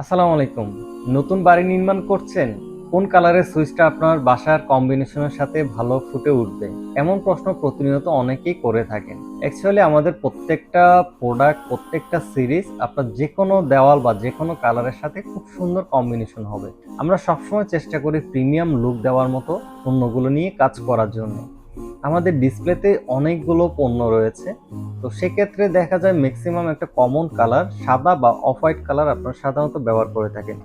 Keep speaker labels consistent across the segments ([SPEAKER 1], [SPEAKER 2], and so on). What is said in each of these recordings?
[SPEAKER 1] আসসালামু আলাইকুম। নতুন বাড়ি নির্মাণ করছেন? কোন কালারের সুইচটা আপনার বাসার কম্বিনেশনের সাথে ভালো ফুটে উঠবে? এমন প্রশ্ন প্রতিনিয়ত অনেকেই করে থাকেন। অ্যাকচুয়ালি আমাদের প্রত্যেকটা প্রোডাক্ট, প্রত্যেকটা সিরিজ আপনার যেকোনো দেওয়াল বা যেকোনো কালারের সাথে খুব সুন্দর কম্বিনেশন হবে। আমরা সবসময় চেষ্টা করি প্রিমিয়াম লুক দেওয়ার মতো পণ্যগুলো নিয়ে কাজ করার জন্য। আমাদের ডিসপ্লেতে অনেকগুলো পণ্য রয়েছে। তো সেক্ষেত্রে দেখা যায় ম্যাক্সিমাম একটা কমন কালার সাদা বা অফ হোয়াইট কালার আপনারা সাধারণত ব্যবহার করে থাকেন।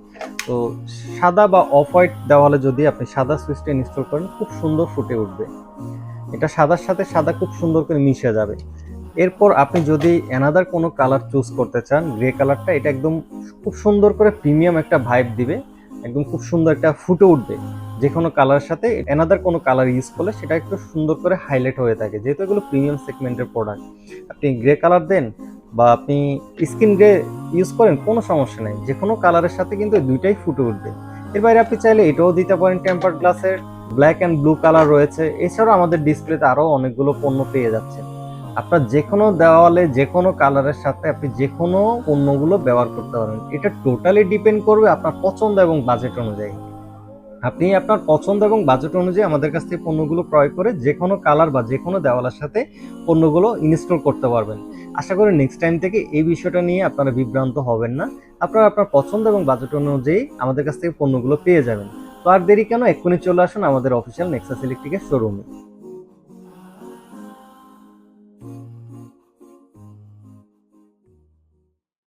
[SPEAKER 1] তো সাদা বা অফ হোয়াইট দেওয়ালে যদি আপনি সাদা সুইচটা ইনস্টল করেন খুব সুন্দর ফুটে উঠবে। এটা সাদার সাথে সাদা খুব সুন্দর করে মিশে যাবে। এরপর আপনি যদি অ্যানাদার কোনো কালার চুজ করতে চান, গ্রে কালারটা এটা একদম খুব সুন্দর করে প্রিমিয়াম একটা ভাইব দিবে। একদম খুব সুন্দর একটা ফুটে উঠবে। যেকোনো কালারের সাথে অ্যানাদার কোনো কালার ইউজ করলে সেটা একটু সুন্দর করে হাইলাইট হয়ে থাকে। যেহেতু এগুলো প্রিমিয়াম সেগমেন্টের প্রোডাক্ট। আপনি গ্রে কালার দেন বা আপনি স্কিন গ্রে ইউজ করেন কোনো সমস্যা নাই। যেকোনো কালারের সাথে কিন্তু এই দুইটাই ফুটে উঠবে। এর বাইরে আপনি চাইলে এটাও দিতে পারেন টেম্পারড গ্লাসের। ব্ল্যাক অ্যান্ড ব্লু কালার রয়েছে। এছাড়াও আমাদের ডিসপ্লেতে আরও অনেকগুলো পণ্য পেয়ে যাচ্ছেন। আপনার যেকোনো দেওয়ালে যেকোনো কালারের সাথে আপনি যেকোনো পণ্যগুলো ব্যবহার করতে পারবেন। এটা টোটালি ডিপেন্ড করবে আপনার পছন্দ এবং বাজেট অনুযায়ী। আপনি আপনার পছন্দ এবং বাজেট অনুযায়ী আমাদের কাছ থেকে পণ্যগুলো ক্রয় করে যেকোনো কালার বা যেকোনো দেওয়ালের সাথে পণ্যগুলো ইনস্টল করতে পারবেন। আশা করি নেক্সট টাইম থেকে এই বিষয়টা নিয়ে আপনারা বিভ্রান্ত হবেন না। আপনারা আপনার পছন্দ এবং বাজেট অনুযায়ী আমাদের কাছ থেকে পণ্যগুলো পেয়ে যাবেন। তো আর দেরি কেন, এক্ষুনি চলে আসুন আমাদের অফিসিয়াল নেক্সাস ইলেকট্রিকের শোরুমে।